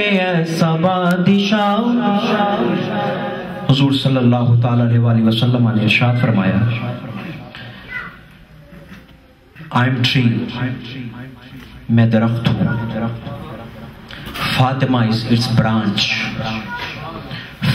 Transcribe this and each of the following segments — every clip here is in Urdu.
کہ ایسا بادشاہ. حضور صلی اللہ تعالی علیہ وآلہ وسلم نے ارشاد فرمایا I am tree, میں درخت ہوں. Fatima is its branch.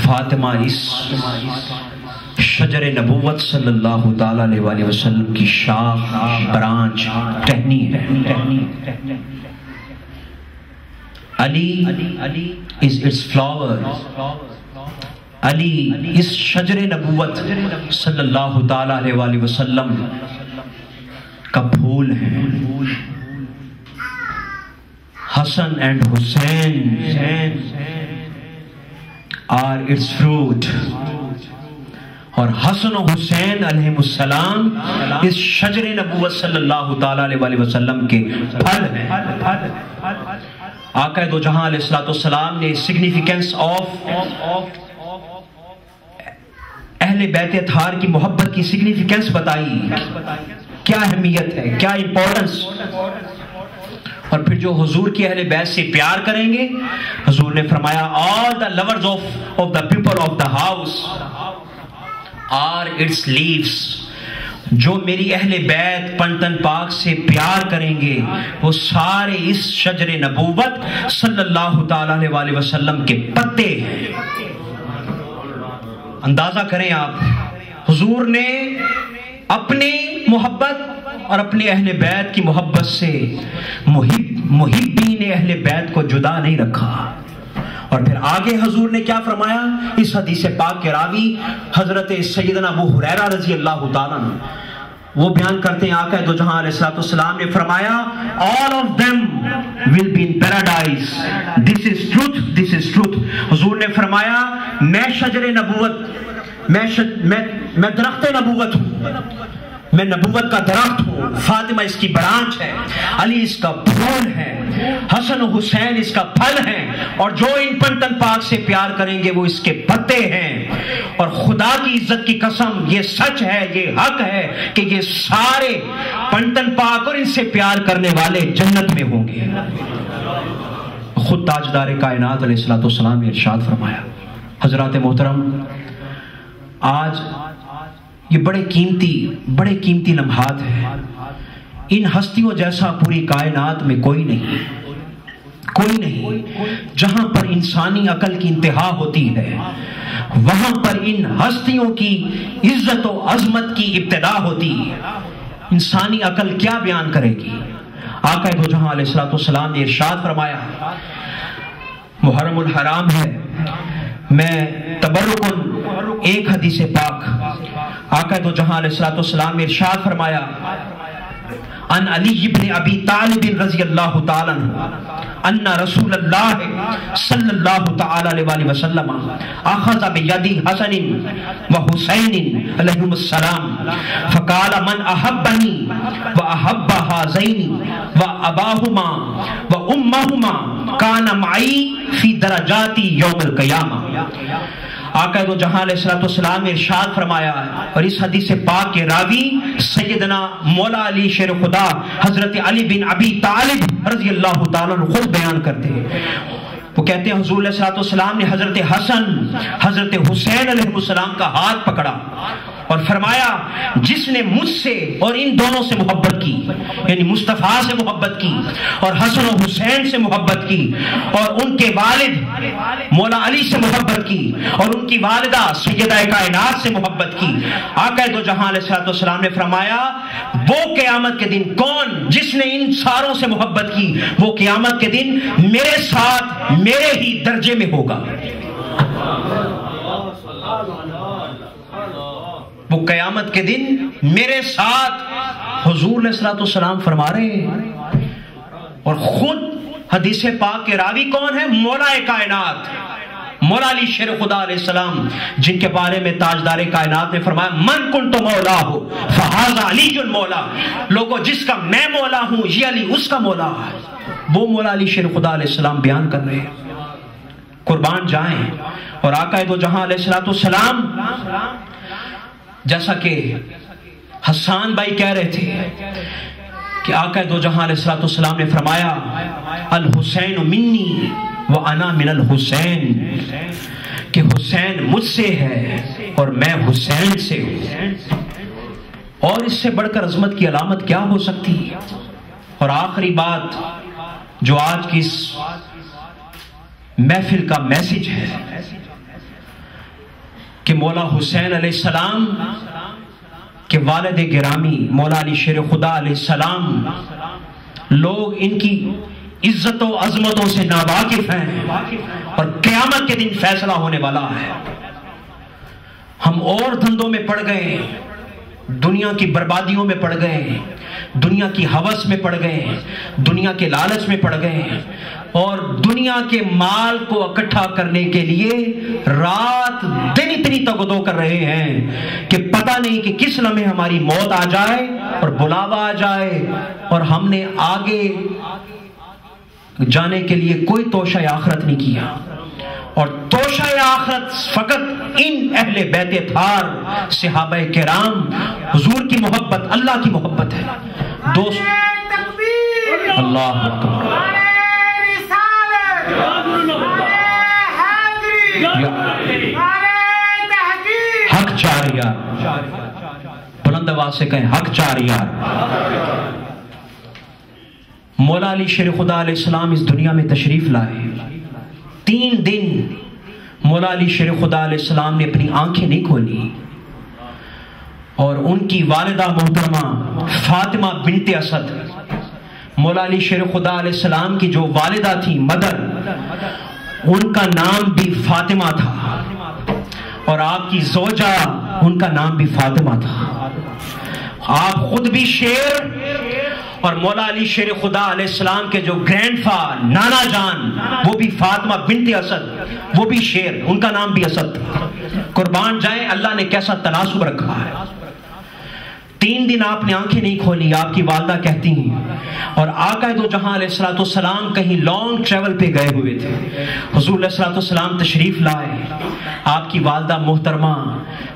Fatima اس شجر نبوت صلی اللہ تعالی علیہ وآلہ وسلم کی شاخ، برانچ، ٹہنی ہے. علی is its flower. علی اس شجر نبوت صلی اللہ تعالی علیہ وآلہ وسلم کا پھول ہے. Hasan and Husain are its fruit. اور حسن و حسین علیہ السلام اس شجر نبوت صلی اللہ تعالی علیہ وآلہ وسلم کے پھل ہیں. آقا دو جہاں علیہ السلام نے سگنیفیکنس آف اہل بیت اطہار کی محبت کی سگنیفیکنس بتائی، کیا اہمیت ہے، کیا امپورٹنس. اور پھر جو حضور کی اہل بیت سے پیار کریں گے، حضور نے فرمایا all the lovers of the people of the house are its leaves. جو میری اہل بیت پنتن پاک سے پیار کریں گے وہ سارے اس شجر نبوت صلی اللہ تعالی علیہ وآلہ وسلم کے پتے ہیں. اندازہ کریں آپ، حضور نے اپنی محبت اور اپنے اہل بیت کی محبت سے محبین اہل بیت کو جدا نہیں رکھا. اور پھر آگے حضور نے کیا فرمایا؟ اس حدیث پاک کے راوی حضرت سیدنا ابو ہریرہ رضی اللہ تعالیٰ عنہ وہ بیان کرتے ہیں، آقا دو جہاں علیہ السلام نے فرمایا all of them will be in paradise. This is truth, this is truth. حضور نے فرمایا میں شجر نبوت، میں درخت نبوت ہوں، میں نبوت کا درخت ہوں. فاطمہ اس کی برانچ ہے، علی اس کا پھول ہے، حسن و حسین اس کا پھل ہیں. اور جو ان پنتن پاک سے پیار کریں گے وہ اس کے پتے ہیں. اور خدا کی عزت کی قسم، یہ سچ ہے، یہ حق ہے کہ یہ سارے پنتن پاک اور ان سے پیار کرنے والے جنت میں ہوں گے. خود تاجدار کائنات علیہ السلام نے ارشاد فرمایا. حضرات محترم، آج یہ بڑے قیمتی لمحات ہیں. ان ہستیوں جیسا پوری کائنات میں کوئی نہیں. جہاں پر انسانی عقل کی انتہا ہوتی ہے وہاں پر ان ہستیوں کی عزت و عظمت کی ابتدا ہوتی ہے. انسانی عقل کیا بیان کرے گی؟ آقا دو جہاں علیہ السلام نے ارشاد فرمایا، محرم الحرام ہے، میں تبرکن ایک حدیث پاک آقا دو جہاں علیہ السلام نے ارشاد فرمایا ان علی بن ابی طالب رضی اللہ تعالی عنہ ان رسول اللہ صلی اللہ تعالی علیہ وآلہ وسلم اخذ بید حسن و حسین علیہم السلام فقال من احبنی و احب ہذین و اباہما و امہما کان معی فی درجاتی یوم القیامہ. آقا دو جہاں علیہ السلام نے ارشاد فرمایا، اور اس حدیث پاک کے راوی سیدنا مولا علی شیر خدا حضرت علی بن ابی طالب رضی اللہ تعالیٰ عنہ خود بیان کرتے ہیں. وہ کہتے ہیں حضور علیہ السلام نے حضرت حسن حضرت حسین علیہ السلام کا ہاتھ پکڑا اور فرمایا جس نے مجھ سے اور ان دونوں سے محبت کی، یعنی مصطفیٰ سے محبت کی اور حسن و حسین سے محبت کی اور ان کے والد مولا علی سے محبت کی اور ان کی والدہ سیدہ کائنات سے محبت کی، آقا دو جہاں علیہ السلام نے فرمایا وہ قیامت کے دن کون جس نے ان ساروں سے محبت کی وہ قیامت کے دن میرے ساتھ میرے ہی درجے میں ہوگا. وہ قیامت کے دن میرے ساتھ حضور علیہ السلام فرما رہے ہیں. اور خود حدیث پاک کے راوی کون ہے؟ مولا کائنات مولا علی شیر خدا علیہ السلام، جن کے بارے میں تاجدار کائنات نے فرمایا من کنت مولا ہو فہذا علی المولا. لوگوں جس کا میں مولا ہوں یہ علی اس کا مولا ہے. وہ مولا علی شیر خدا علیہ السلام بیان کر رہے ہیں. قربان جائیں. اور آقا دو جہاں علیہ السلام جیسا کہ حسان بھائی کہہ رہے تھے کہ آقا دو جہاں علیہ السلام نے فرمایا الحسین منی وَأَنَا مِنَ الْحُسَيْن، کہ حسین مجھ سے ہے اور میں حسین سے ہوں۔ اور اس سے بڑھ کر عظمت کی علامت کیا ہو سکتی؟ اور آخری بات جو آج کی اس محفل کا میسج ہے کہ مولا حسین علیہ السلام کے والد گرامی مولا علی شیر خدا علیہ السلام، لوگ ان کی عزت و عظمتوں سے ناواقف ہیں اور قیامت کے دن فیصلہ ہونے والا ہے۔ ہم اور دھندوں میں پڑ گئے، دنیا کی بربادیوں میں پڑ گئے، دنیا کی ہوس میں پڑ گئے، دنیا کے لالچ میں پڑ گئے، اور دنیا کے مال کو اکٹھا کرنے کے لیے رات دن اتنی تگدو کر رہے ہیں کہ پتہ نہیں کہ کس لمحے ہماری موت آ جائے اور بلاوا آ جائے، اور ہم نے آگے جانے کے لیے کوئی توشہ آخرت نہیں کیا۔ اور توشہ آخرت فقط ان اہل بیت اطہار صحابہ کرام، حضور کی محبت، اللہ کی محبت ہے۔ دوست اللہ اکبر، حق چار یار، بلند آواز سے کہیں حق چار یار۔ مولا علی شیر خدا علیہ السلام اس دنیا میں تشریف لائے، 3 دن مولا علی شیر خدا علیہ السلام نے اپنی آنکھیں نہیں کھولی، اور ان کی والدہ محترمہ فاطمہ بنت اسد، مولا علی شیر خدا علیہ السلام کی جو والدہ تھی مدر، ان کا نام بھی فاطمہ تھا، اور آپ کی زوجہ ان کا نام بھی فاطمہ تھا۔ آپ خود بھی شیر، اور مولا علی شیر خدا علیہ السلام کے جو گرینڈ فا نانا جان وہ بھی فاطمہ بنت اسد، وہ بھی شیر، ان کا نام بھی اسد تھا۔ قربان جائیں اللہ نے کیسا تناسب رکھا ہے۔ 3 دن آپ نے آنکھیں نہیں کھولی، آپ کی والدہ کہتی ہیں، اور آقا دو جہاں علیہ السلام کہیں لانگ ٹریول پہ گئے ہوئے تھے، حضور علیہ السلام تشریف لائے، آپ کی والدہ محترمہ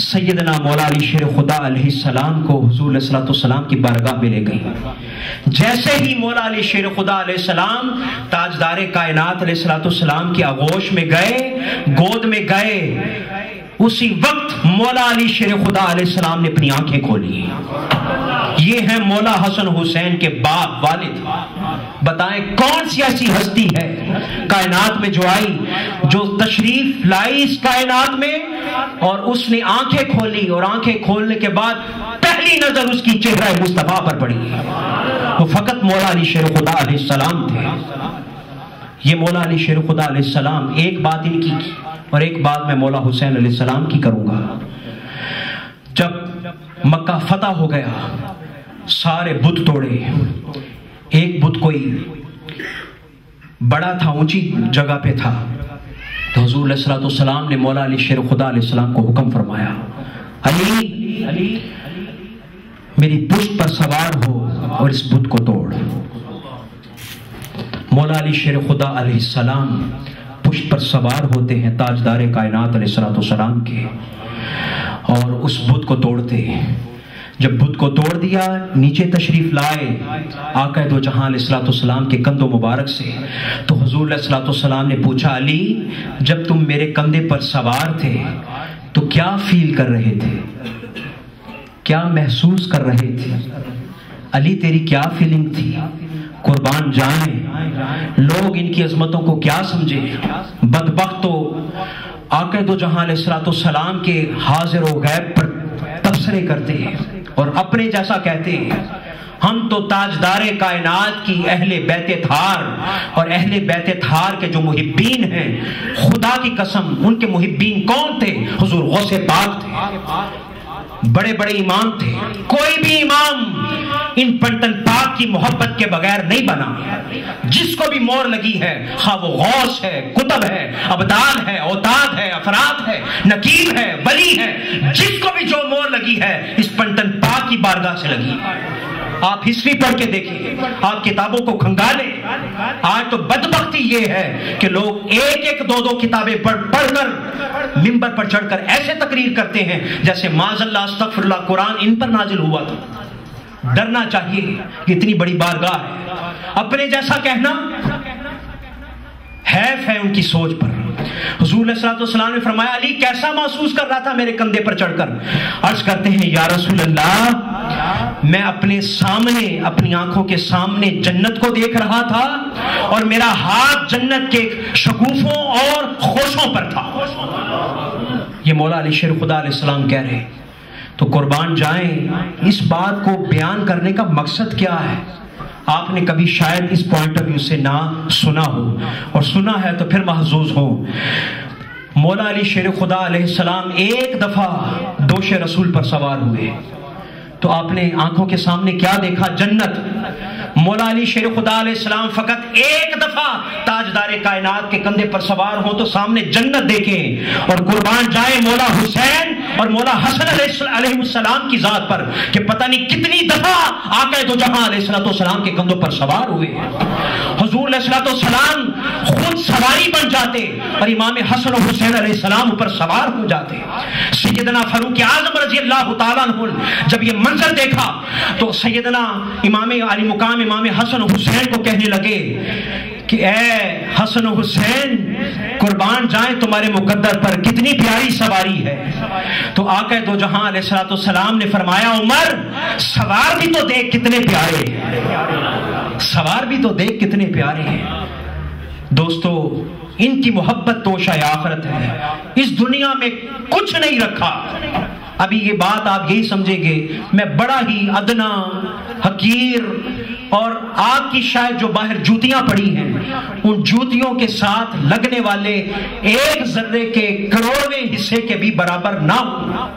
سیدنا مولا علی شیر خدا علیہ السلام کو حضور علیہ السلام کی بارگاہ میں لے گئی۔ جیسے ہی مولا علی شیر خدا علیہ السلام تاجدار کائنات علیہ السلام کی آغوش میں گئے، گود میں گئے، اسی وقت مولا علی شیر خدا علیہ السلام نے اپنی آنکھیں کھولی۔ یہ ہیں مولا حسن حسین کے باپ والد۔ بتائیں کون سی ایسی ہستی ہے کائنات میں جو آئی، جو تشریف لائی اس کائنات میں، اور اس نے آنکھیں کھولی، اور آنکھیں کھولنے کے بعد پہلی نظر اس کی چہرہ مصطفیٰ پر پڑی، وہ فقط مولا علی شیر خدا علیہ السلام تھے۔ یہ مولا علی شیر خدا علیہ السلام، ایک بات ان کی اور ایک بات میں مولا حسین علیہ السلام کی کروں گا۔ جب مکہ فتح ہو گیا، سارے بت توڑے، ایک بت کوئی بڑا تھا، اونچی جگہ پہ تھا، تو حضور علیہ السلام نے مولا علی شیر خدا علیہ السلام کو حکم فرمایا، علی میری پشت پر سوار ہو اور اس بت کو توڑ۔ مولا علی شیر خدا علیہ السلام پشت پر سوار ہوتے ہیں تاجدار کائنات علیہ السلام کے، اور اس بت کو توڑتے۔ جب بت کو توڑ دیا، نیچے تشریف لائے آقا دو جہاں علیہ السلام کے کندھوں مبارک سے، تو حضور علیہ السلام نے پوچھا، علی جب تم میرے کندھے پر سوار تھے تو کیا فیل کر رہے تھے، کیا محسوس کر رہے تھے؟ علی تیری کیا فیلنگ تھی؟ قربان جائیں، لوگ ان کی عظمتوں کو کیا سمجھے؟ بدبخت تو آقا دو جہاں علیہ السلام کے حاضر و غیب پر تبصرے کرتے ہیں اور اپنے جیسا کہتے ہیں۔ ہم تو تاجدار کائنات کی اہل بیت اطہار اور اہل بیت اطہار کے جو محبین ہیں، خدا کی قسم ان کے محبین کون تھے؟ حضور غوث پاک تھے، بڑے بڑے امام تھے، کوئی بھی امام ان پنٹن پاک کی محبت کے بغیر نہیں بنا۔ جس کو بھی مور لگی ہے، خواہ وہ غوث ہے، قطب ہے، ابدال ہے، اوتاد ہے، افراد ہے، نقیب ہے، ولی ہے، جس کو بھی جو مور لگی ہے اس پنٹن پاک کی بارگاہ سے لگی۔ آپ ہسٹری پڑھ کے دیکھیں، آپ کتابوں کو کھنگالیں۔ آج تو بدبختی یہ ہے کہ لوگ ایک ایک دو دو کتابیں پڑھ کر منبر پر چڑھ کر ایسے تقریر کرتے ہیں جیسے معاذ اللہ استغفر اللہ قرآن ان پر نازل ہوا تھا۔ ڈرنا چاہیے کہ اتنی بڑی بارگاہ ہے۔ اپنے جیسا کہنا حیف ہے ان کی سوچ پر۔ حضور علیہ السلام نے فرمایا علی کیسا محسوس کر رہا تھا میرے کندھے پر چڑھ کر؟ عرض کرتے ہیں یا رسول اللہ میں اپنے سامنے، اپنی آنکھوں کے سامنے جنت کو دیکھ رہا تھا اور میرا ہاتھ جنت کے شگوفوں اور خوشوں پر تھا۔ یہ مولا علی شیر خدا علیہ السلام کہہ رہے ہیں۔ تو قربان جائیں، اس بات کو بیان کرنے کا مقصد کیا ہے؟ آپ نے کبھی شاید اس پوائنٹ آف ویو سے نہ سنا ہو، اور سنا ہے تو پھر محظوظ ہو۔ مولا علی شیر خدا علیہ السلام ایک دفعہ دوش رسول پر سوار ہوئے تو آپ نے آنکھوں کے سامنے کیا دیکھا؟ جنت۔ مولا علی شیر خدا علیہ السلام فقط ایک دفعہ تاجدار کائنات کے کندھے پر سوار ہو تو سامنے جنت دیکھیں، اور قربان جائے مولا حسین اور مولا حسن علیہ السلام کی ذات پر کہ پتہ نہیں کتنی دفعہ آقا دو جہاں علیہ السلام کے کندھوں پر سوار ہوئے۔ حضور علیہ السلام خود سواری بن جاتے اور امام حسن و حسین علیہ السلام اوپر سوار ہو جاتے۔ سیدنا فاروق اعظم رضی اللہ تعالیٰ عنہ جب یہ منظر دیکھا تو سیدنا امام علی مقام امام حسن و حسین کو کہنے لگے کہ اے حسن و حسین قربان جائیں تمہارے مقدر پر کتنی پیاری سواری ہے۔ تو آقا دو جہاں علیہ السلام نے فرمایا عمر سوار بھی تو دیکھ کتنے پیارے ہیں، سوار بھی تو دیکھ کتنے پیارے ہیں۔ دوستو ان کی محبت توشہ آخرت ہے، اس دنیا میں کچھ نہیں رکھا۔ ابھی یہ بات آپ یہی سمجھیں گے میں بڑا ہی ادنا حقیر، اور آپ کی شاید جو باہر جوتیاں پڑی ہیں ان جوتیوں کے ساتھ لگنے والے ایک ذرے کے کروڑویں حصے کے بھی برابر نہ ہو،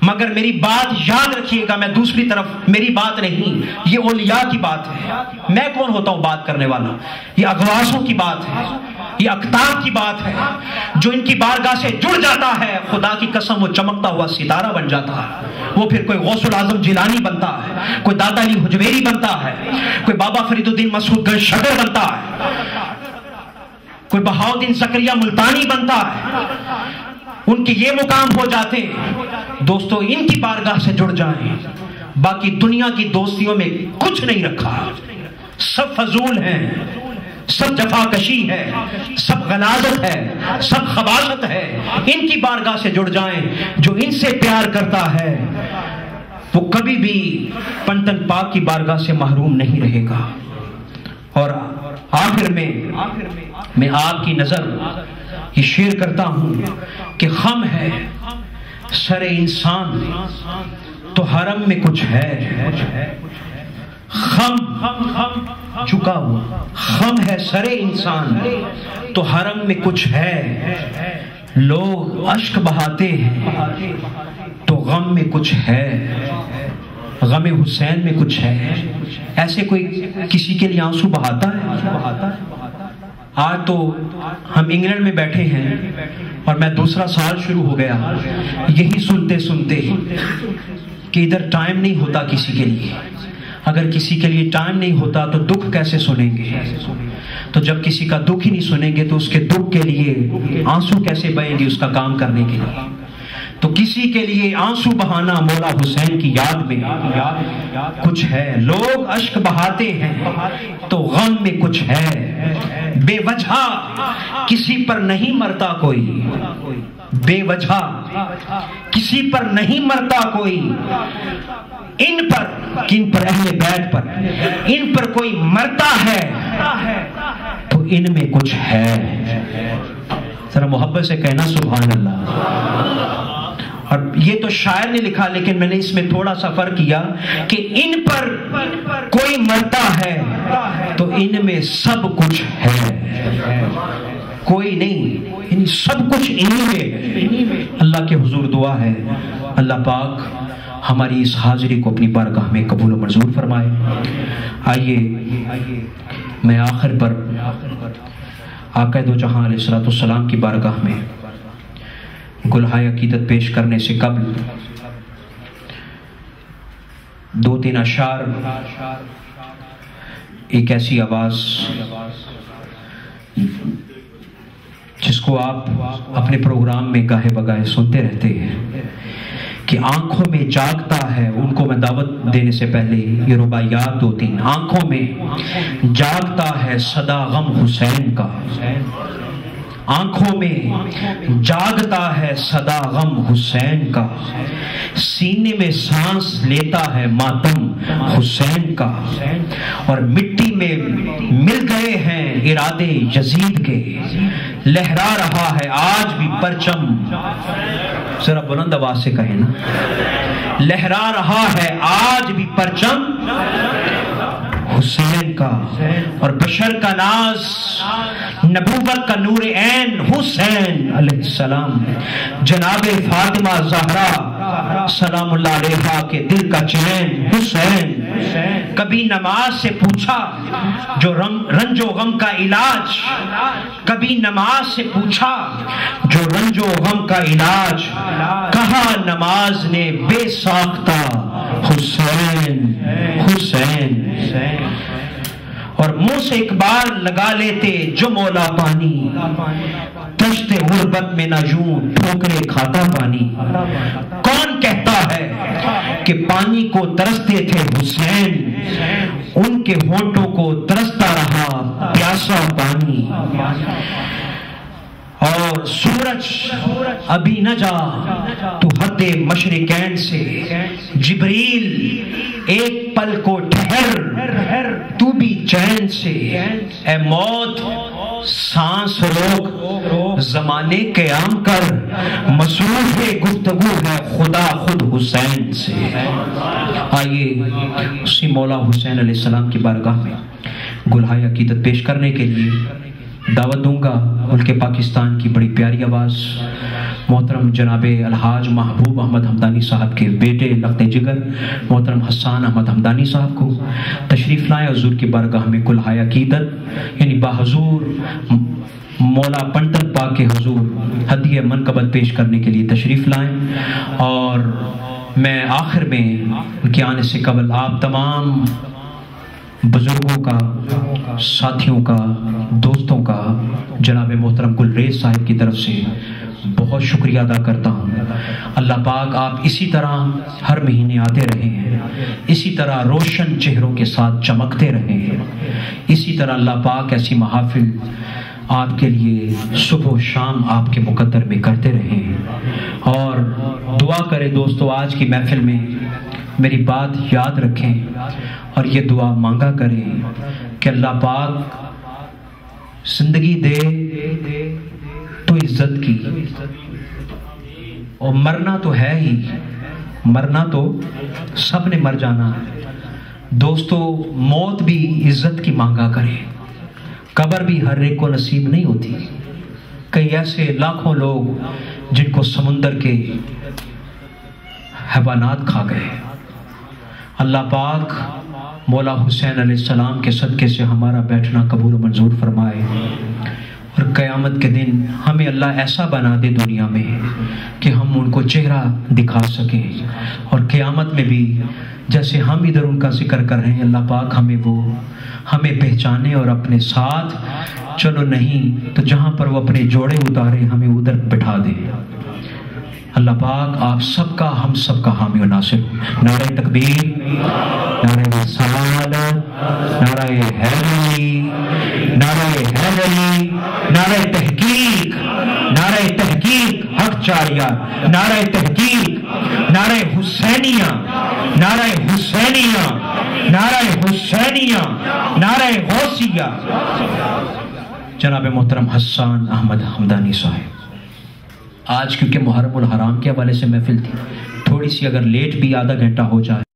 مگر میری بات یاد رکھیے گا، میں دوسری طرف میری بات نہیں، یہ اولیاء کی بات ہے۔ میں کون ہوتا ہوں بات کرنے والا؟ یہ اغواسوں کی بات ہے، یہ اقطاب کی بات ہے۔ جو ان کی بارگاہ سے جڑ جاتا ہے خدا کی قسم وہ چمکتا ہوا ستارہ بن جاتا ہے، وہ پھر کوئی غوث العظم جیلانی بنتا ہے، کوئی دادا علی حجویری بنتا ہے، کوئی بابا فرید الدین مسعود گنج شگر بنتا ہے، کوئی بہاؤدین زکریا ملتانی بنتا ہے، ان کے یہ مقام ہو جاتے ہیں۔ دوستو ان کی بارگاہ سے جڑ جائیں، باقی دنیا کی دوستیوں میں کچھ نہیں رکھا، سب فضول ہیں، سب جفاکشی ہے، سب غلاظت ہے، سب خباثت ہے۔ ان کی بارگاہ سے جڑ جائیں، جو ان سے پیار کرتا ہے وہ کبھی بھی پنتن پاک کی بارگاہ سے محروم نہیں رہے گا۔ اور آخر میں آپ کی نظر یہ شیئر کرتا ہوں کہ خم ہے سر انسان تو حرم میں کچھ ہے، خم چکا ہوا، خم ہے سر انسان تو حرم میں کچھ ہے، لوگ اشک بہاتے ہیں تو غم میں کچھ ہے، غم حسین میں کچھ ہے۔ ایسے کوئی کسی کے لیے آنسو بہاتا ہے؟ آج تو ہم انگلینڈ میں بیٹھے ہیں اور میں دوسرا سال شروع ہو گیا یہی سنتے سنتے کہ ادھر ٹائم نہیں ہوتا کسی کے لیے۔ اگر کسی کے لیے ٹائم نہیں ہوتا تو دکھ کیسے سنیں گے؟ تو جب کسی کا دکھ ہی نہیں سنیں گے تو اس کے دکھ کے لیے آنسو کیسے بہیں گے اس کا کام کرنے کے لیے؟ تو کسی کے لیے آنسو بہانا مولا حسین کی یاد میں کچھ ہے، لوگ اشک بہاتے ہیں تو غم میں کچھ ہے، بے وجہ کسی پر نہیں مرتا کوئی، بے وجہ کسی پر نہیں مرتا کوئی، ان پر کن پر؟ اہل بیت پر، ان پر کوئی مرتا ہے تو ان میں کچھ ہے۔ ذرا محبت سے کہنا سبحان اللہ۔ اور یہ تو شاعر نے لکھا لیکن میں نے اس میں تھوڑا سا فرق کیا کہ ان پر کوئی مرتا ہے تو ان میں سب کچھ ہے، کوئی نہیں، یعنی سب کچھ انہی میں۔ اللہ کے حضور دعا ہے اللہ پاک ہماری اس حاضری کو اپنی بارگاہ میں قبول و منظور فرمائے۔ آئیے میں آخر پر آقا دو جہاں علیہ السلام کی بارگاہ میں گلہائے عقیدت پیش کرنے سے قبل دو تین اشعار، ایک ایسی آواز جس کو آپ اپنے پروگرام میں گاہے بگاہے سنتے رہتے ہیں کہ آنکھوں میں جاگتا ہے، ان کو میں دعوت دینے سے پہلے یہ رباعیات 2-3، آنکھوں میں جاگتا ہے صدا غم حسین کا، آنکھوں میں جاگتا ہے صدا غم حسین کا، سینے میں سانس لیتا ہے ماتم حسین کا، اور مٹی میں مل گئے ہیں ارادے یزید کے، لہرا رہا ہے آج بھی پرچم، ذرا بلند آواز سے کہیں نا، لہرا رہا ہے آج بھی پرچم حسین کا، اور بشر کا ناز نبوت کا نور عین حسین علیہ السلام، جناب فاطمہ زہرا سلام اللہ علیہا کے دل کا چین حسین، کبھی نماز سے پوچھا جو رنج و غم کا علاج، کبھی نماز سے پوچھا جو رنج و غم کا علاج، کہا نماز نے بے ساختہ حسین حسین، اور منہ سے ایک بار لگا لیتے جو مولا پانی، تشت غربت میں نہ یوں ٹھوکرے کھاتا پانی، کون کہتا ہے کہ پانی کو ترستے تھے حسین، ان کے ہونٹوں کو ترستا رہا پیاسا پانی، اور سورج ابھی نہ جا تو حد مشرقین سے، جبریل ایک پل کو ٹھہر تو بھی چین سے، اے موت سانس روک زمانے قیام کر، مصروف گفتگو ہے خدا خود حسین سے۔ آئیے اسی مولا حسین علیہ السلام کی بارگاہ میں گلہائے عقیدت پیش کرنے کے لیے دعوت دوں گا ملک پاکستان کی بڑی پیاری آواز محترم جناب الحاج محبوب احمد حمدانی صاحب کے بیٹے لخت جگر محترم حسان احمد حمدانی صاحب کو تشریف لائیں، حضور کی بارگاہ میں کلہائے عقیدت یعنی باحضور مولا پنٹن پاک کے حضور ہدیہ منقبت پیش کرنے کے لیے تشریف لائیں، اور میں آخر میں ان کے آنے سے قبل آپ تمام بزرگوں کا، ساتھیوں کا، دوستوں کا جناب محترم گلریز صاحب کی طرف سے بہت شکریہ ادا کرتا ہوں۔ اللہ پاک آپ اسی طرح ہر مہینے آتے رہے ہیں، اسی طرح روشن چہروں کے ساتھ چمکتے رہے ہیں، اسی طرح اللہ پاک ایسی محافل آپ کے لیے صبح و شام آپ کے مقدر میں کرتے رہے ہیں، اور دعا کرے دوستو آج کی محفل میں میری بات یاد رکھیں اور یہ دعا مانگا کریں کہ اللہ پاک زندگی دے تو عزت کی، اور مرنا تو ہے ہی، مرنا تو سب نے مر جانا ہے دوستو، موت بھی عزت کی مانگا کرے، قبر بھی ہر ایک کو نصیب نہیں ہوتی، کئی ایسے لاکھوں لوگ جن کو سمندر کے حیوانات کھا گئے، اللہ پاک مولا حسین علیہ السلام کے صدقے سے ہمارا بیٹھنا قبول و منظور فرمائے، اور قیامت کے دن ہمیں اللہ ایسا بنا دے دنیا میں کہ ہم ان کو چہرہ دکھا سکیں، اور قیامت میں بھی جیسے ہم ادھر ان کا ذکر کر رہے ہیں اللہ پاک ہمیں پہچانے اور اپنے ساتھ، چلو نہیں تو جہاں پر وہ اپنے جوڑے اتارے ہمیں ادھر بٹھا دے۔ اللہ پاک آپ سب کا، ہم سب کا حامی و ناصر۔ نعرہ تکبیر، نعرہ رسالت، نعرہ حیدری، نعرہ حیدری، نعرہ تحقیق، نعرہ تحقیق حق چاریہ، نعرہ تحقیق، نعرہ حسینیہ، نعرہ حسینیہ، نعرہ حسینیہ، نعرہ غوثیہ۔ جناب محترم حسان احمد حمدانی صاحب، آج کیونکہ محرم الحرام کے حوالے سے محفل تھی، تھوڑی سی اگر لیٹ بھی آدھا گھنٹہ ہو جائے